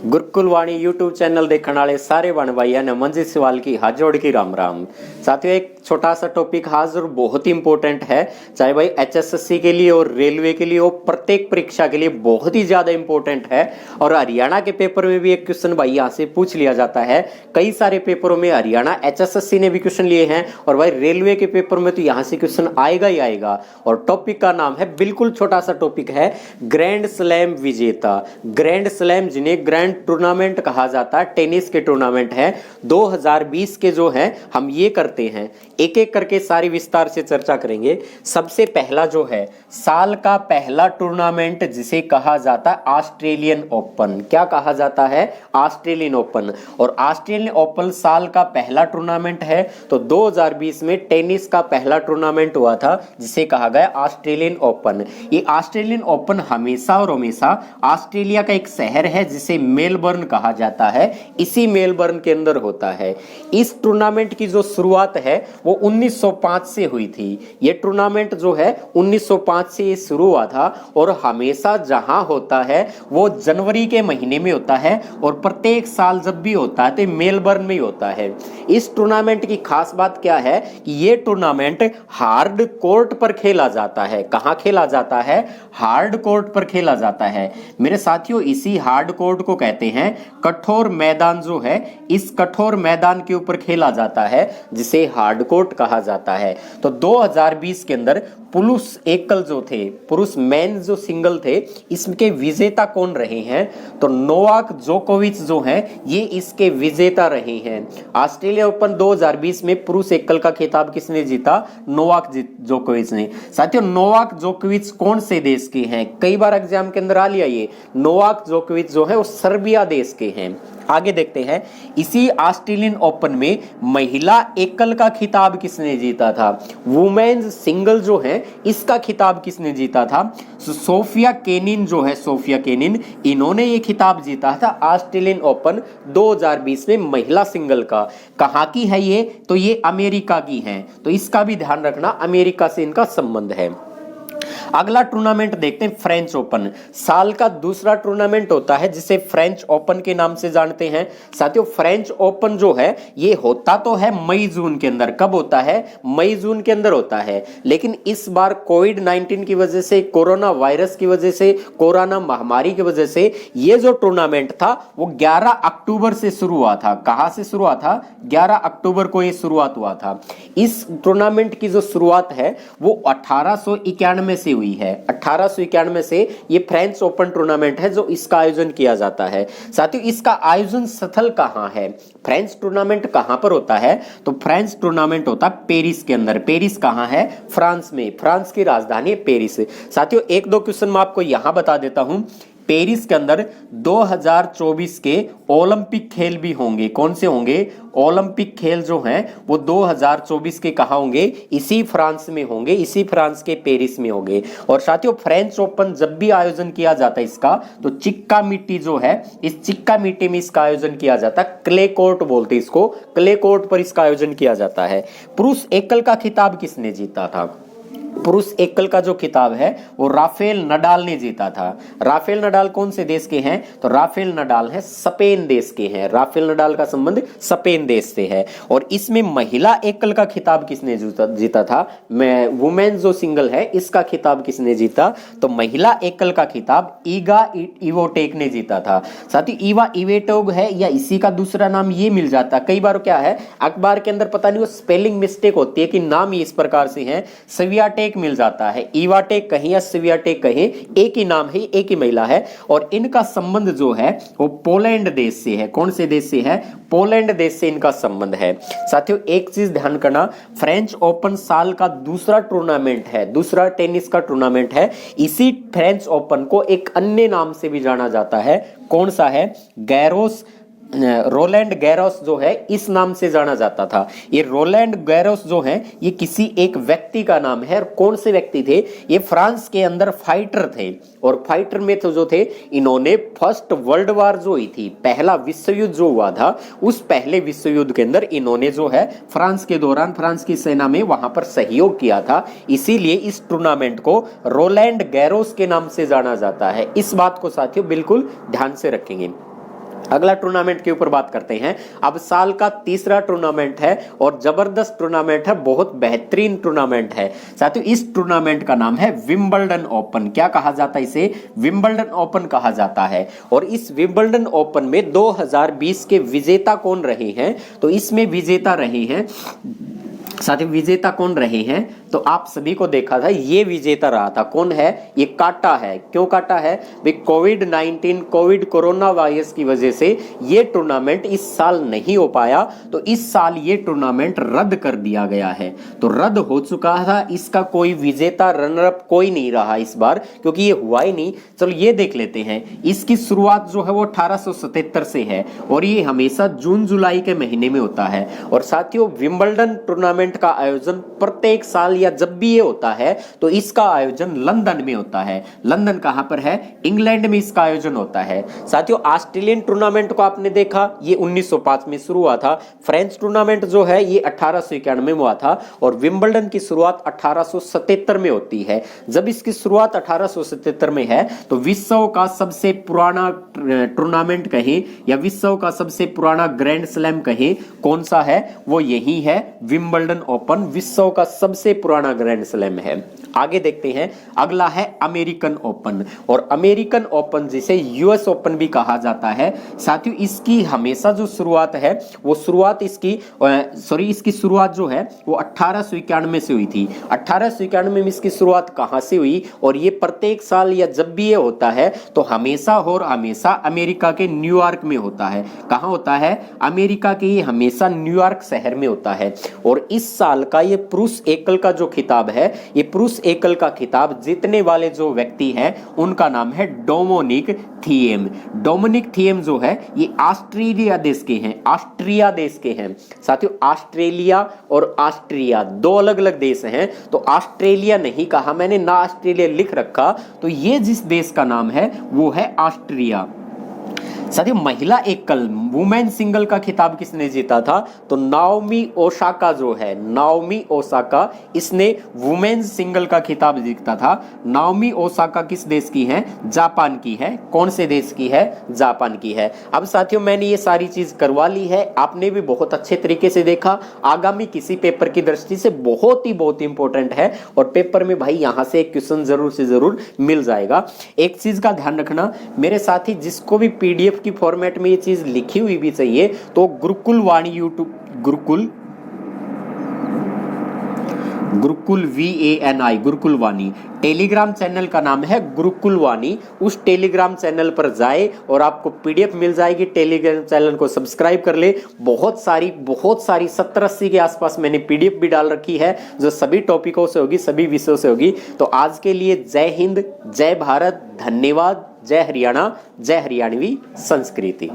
गुरुकुल वाणी YouTube channel देखने वाले सारे बहन भाइयों ने मंजिल सवाल की हाथ जोड़ की राम राम। साथियों, एक छोटा सा टॉपिक हाजिर बहुत ही इंपॉर्टेंट है, चाहे भाई एचएसएससी के लिए और रेलवे के लिए हो, प्रत्येक परीक्षा के लिए बहुत ही ज्यादा इंपॉर्टेंट है। और हरियाणा के पेपर में भी एक क्वेश्चन भाई यहाँ से पूछ लिया जाता है। कई सारे पेपरों में हरियाणा एचएसएससी ने भी क्वेश्चन लिए हैं और भाई रेलवे के पेपर में तो यहाँ से क्वेश्चन आएगा ही आएगा। और टॉपिक का नाम है, बिल्कुल छोटा सा टॉपिक है, ग्रैंड स्लैम विजेता। ग्रैंड स्लैम जिन्हें ग्रैंड टूर्नामेंट कहा जाता है, टेनिस के टूर्नामेंट है 2020 के जो है, हम ये करते हैं एक एक करके सारी विस्तार से चर्चा करेंगे। सबसे पहला जो है, साल का पहला टूर्नामेंट जिसे कहा जाता है ऑस्ट्रेलियन ओपन। क्या कहा जाता है? Australian open. और ऑस्ट्रेलियन ओपन साल का पहला टूर्नामेंट है। तो 2020 में टेनिस का पहला टूर्नामेंट हुआ था जिसे कहा गया ऑस्ट्रेलियन ओपन। ये ऑस्ट्रेलियन ओपन हमेशा और हमेशा ऑस्ट्रेलिया का एक शहर है जिसे मेलबर्न कहा जाता है, इसी मेलबर्न के अंदर होता है। इस टूर्नामेंट की जो शुरुआत है वो 1905 से हुई थी। ये टूर्नामेंट जो है 1905 से ये शुरू हुआ था और हमेशा जहां होता है वो जनवरी के महीने में होता है और प्रत्येक साल जब भी होता है तो मेलबर्न में ही होता है। इस टूर्नामेंट की खास बात क्या है कि ये टूर्नामेंट हार्ड कोर्ट पर खेला जाता है। कहां खेला जाता है? हार्ड कोर्ट पर खेला जाता है मेरे साथियों। इसी हार्ड कोर्ट को कहते हैं कठोर मैदान। जो है इस कठोर मैदान के ऊपर खेला जाता है जिसे हार्ड कोर्ट कहा जाता है। तो 2020 के अंदर पुरुष एकल जो थे, पुरुष मेन जो सिंगल थे, इसके विजेता कौन रहे हैं? तो नोवाक जोकोविच जो हैं ये इसके विजेता रहे हैं। ऑस्ट्रेलिया ओपन 2020 में पुरुष एकल का खिताब किसने जीता? नोवाक जोकोविच ने। साथियों, नोवाक जोकोविच कौन से देश के हैं? कई बार एग्जाम के अंदर आ लिया ये। नोवाक जोकोविच जो है वो सर्बिया देश के हैं। आगे देखते हैं, इसी ऑस्ट्रेलियन ओपन में महिला एकल का खिताब किसने जीता था? वुमेन्स सिंगल जो है इसका खिताब किसने जीता था? सोफिया केनिन जो है, सोफिया केनिन, इन्होंने ये खिताब जीता था ऑस्ट्रेलियन ओपन 2020 में महिला सिंगल का। कहां की है ये? तो ये अमेरिका की है। तो इसका भी ध्यान रखना, अमेरिका से इनका संबंध है। अगला टूर्नामेंट देखते हैं, फ्रेंच ओपन। साल का दूसरा टूर्नामेंट होता है जिसे फ्रेंच ओपन के नाम से जानते हैं। साथियों, फ्रेंच ओपन जो है ये होता तो है मई जून के अंदर। कब होता है? मई जून के अंदर होता है। लेकिन इस बार कोविड-19 की वजह से, कोरोना वायरस की वजह से, कोरोना महामारी की वजह से ये जो टूर्नामेंट था वो 11 अक्टूबर से शुरू हुआ था। कहां से शुरू हुआ था? 11 अक्टूबर को ये शुरुआत हुआ था। इस टूर्नामेंट की जो शुरुआत है वो 1891 से हुई है। 1891 से ये फ्रेंच ओपन टूर्नामेंट है जो इसका आयोजन किया जाता है। साथियों, इसका आयोजन स्थल कहां है? फ्रेंच टूर्नामेंट कहां पर होता है? तो फ्रेंच टूर्नामेंट होता है पेरिस के अंदर। पेरिस कहां है? फ्रांस में। फ्रांस की राजधानी है पेरिस। साथियों, एक दो क्वेश्चन मैं आपको यहां बता देता हूं। पेरिस के अंदर 2024 के ओलंपिक खेल भी होंगे। कौन से होंगे? ओलंपिक खेल जो हैं वो 2024 के कहां होंगे? इसी फ्रांस में होंगे, इसी फ्रांस के पेरिस में होंगे। और साथियों, फ्रेंच ओपन जब भी आयोजन किया जाता है इसका, तो चिक्का मिट्टी जो है, इस चिक्का मिट्टी में इसका आयोजन किया जाता है। क्ले कोर्ट बोलते हैं इसको, क्ले कोर्ट पर इसका आयोजन किया जाता है। पुरुष एकल का खिताब किसने जीता था? पुरुष एकल का जो खिताब है वो राफेल नडाल ने जीता था। राफेल नडाल कौन से देश के हैं? तो राफेल नडाल है स्पेन देश के हैं। राफेल नडाल का संबंध स्पेन देश से है। और इसमें महिला एकल का खिताब किसने जीता था? वुमेन जो सिंगल है इसका खिताब किसने जीता? तो महिला एकल का खिताब ईगा इवोटेक ने जीता था। साथ ही ईवा इवेटोग है या इसी का दूसरा नाम ये मिल जाता। कई बार क्या है, अखबार के अंदर पता नहीं वो स्पेलिंग मिस्टेक होती है कि नाम ही इस प्रकार से है, स्वियाटेक मिल जाता है। ईवाटेक कहीं या स्वियाटेक कहीं, एक ही नाम है, एक ही महिला है। और इनका संबंध जो है वो पोलैंड देश से है। कौन से देश से है? पोलैंड देश से इनका संबंध है। साथियों, एक चीज ध्यान करना, फ्रेंच ओपन साल का दूसरा टूर्नामेंट है, दूसरा टेनिस का टूर्नामेंट है। इसी फ्रेंच ओपन को एक अन्य नाम से भी जाना जाता है। कौन सा है? गैरोस, रोलैंड गैरोस जो है इस नाम से जाना जाता था। ये रोलैंड गैरोस जो है ये किसी एक व्यक्ति का नाम है। और कौन से व्यक्ति थे? ये फ्रांस के अंदर फाइटर थे। और फाइटर में तो जो थे, इन्होंने फर्स्ट वर्ल्ड वार जो हुई थी, पहला विश्व युद्ध जो हुआ था, उस पहले विश्व युद्ध के अंदर इन्होंने जो है फ्रांस के दौरान फ्रांस की सेना में वहां पर सहयोग किया था। इसीलिए इस टूर्नामेंट को रोलैंड गैरोस के नाम से जाना जाता है। इस बात को साथियों बिल्कुल ध्यान से रखेंगे। अगला टूर्नामेंट के ऊपर बात करते हैं। अब साल का तीसरा टूर्नामेंट है और जबरदस्त टूर्नामेंट है, बहुत बेहतरीन टूर्नामेंट है साथियों। इस टूर्नामेंट का नाम है विंबलडन ओपन। क्या कहा जाता है इसे? विंबलडन ओपन कहा जाता है। और इस विंबलडन ओपन में 2020 के विजेता कौन रहे हैं? तो इसमें विजेता रहे हैं साथियों, विजेता कौन रहे हैं? तो आप सभी को देखा था, ये विजेता रहा था। कौन है? ये काटा है। क्यों काटा है? कोविड-19 कोरोना वायरस की वजह से ये टूर्नामेंट इस साल नहीं हो पाया, तो इस साल ये टूर्नामेंट रद्द कर दिया गया है। तो रद्द हो चुका था, इसका कोई विजेता रनर अप कोई नहीं रहा इस बार, क्योंकि ये हुआ ही नहीं। चलो ये देख लेते हैं। इसकी शुरुआत जो है वो 1877 से है और ये हमेशा जून जुलाई के महीने में होता है। और साथियों, विंबलडन टूर्नामेंट का आयोजन प्रत्येक साल या जब भी ये होता है तो इसका आयोजन लंदन में होता है। लंदन कहां पर है? इंग्लैंड में इसका आयोजन होता है। साथियों, ऑस्ट्रेलियन टूर्नामेंट को आपने देखा, ये 1905 में शुरू हुआ था। फ्रेंच टूर्नामेंट जो है ये 1891 में हुआ था और विंबलडन की शुरुआत 1877 में होती है। जब इसकी शुरुआत 1877 में है तो विश्व का सबसे पुराना टूर्नामेंट कहें या विश्व का सबसे पुराना ग्रैंड स्लैम कहें, कौन सा है? वो यही है, विंबलडन ओपन विश्व का सबसे पुराना ग्रैंड स्लैम है। आगे देखते हैं, अगला है अमेरिकन ओपन। और अमेरिकन ओपन जिसे यूएस ओपन भी कहा जाता है साथियों, इसकी हमेशा जो शुरुआत है वो शुरुआत इसकी शुरुआत जो है वो 1891 से हुई थी। 1891 में इसकी शुरुआत कहां से हुई? और ये प्रत्येक साल या जब भी ये होता है तो हमेशा और हमेशा अमेरिका के न्यूयॉर्क में होता है। कहां होता है? अमेरिका के, ये हमेशा न्यूयॉर्क शहर में होता है। और इस साल का ये पुरुष एकल का जो खिताब है, ये पुरुष एकल का खिताब जीतने वाले जो व्यक्ति हैं उनका नाम है डोमिनिक थिएम। डोमिनिक थिएम जो है ये ऑस्ट्रेलिया देश के हैं, ऑस्ट्रिया देश के हैं साथियों। ऑस्ट्रेलिया और ऑस्ट्रिया दो अलग अलग देश हैं, तो ऑस्ट्रेलिया नहीं कहा मैंने, ना ऑस्ट्रेलिया लिख रखा, तो ये जिस देश का नाम है वो है ऑस्ट्रिया। साथियों, महिला एकल वुमेन सिंगल का खिताब किसने जीता था? तो नाओमी ओसाका जो है, नाओमी ओसाका, इसने वुमेन सिंगल का खिताब जीता था। नाओमी ओसाका किस देश की है? जापान की है। कौन से देश की है? जापान की है। अब साथियों, मैंने ये सारी चीज करवा ली है, आपने भी बहुत अच्छे तरीके से देखा। आगामी किसी पेपर की दृष्टि से बहुत इंपॉर्टेंट है और पेपर में भाई यहां से एक क्वेश्चन जरूर से जरूर मिल जाएगा। एक चीज का ध्यान रखना मेरे साथी, जिसको भी पीडीएफ की फॉर्मेट में ये चीज लिखी हुई भी चाहिए तो गुरुकुल वाणी यूट्यूब, गुरुकुल VANI, गुरुकुल वाणी टेलीग्राम चैनल का नाम है गुरुकुल वाणी। उस टेलीग्राम चैनल पर जाए और आपको पीडीएफ मिल जाएगी। टेलीग्राम चैनल को सब्सक्राइब कर ले। बहुत सारी 70-80 के आसपास मैंने पीडीएफ भी डाल रखी है जो सभी टॉपिकों से होगी, सभी विषयों से होगी। तो आज के लिए जय हिंद, जय भारत, धन्यवाद, जय हरियाणा, जय हरियाणवी संस्कृति।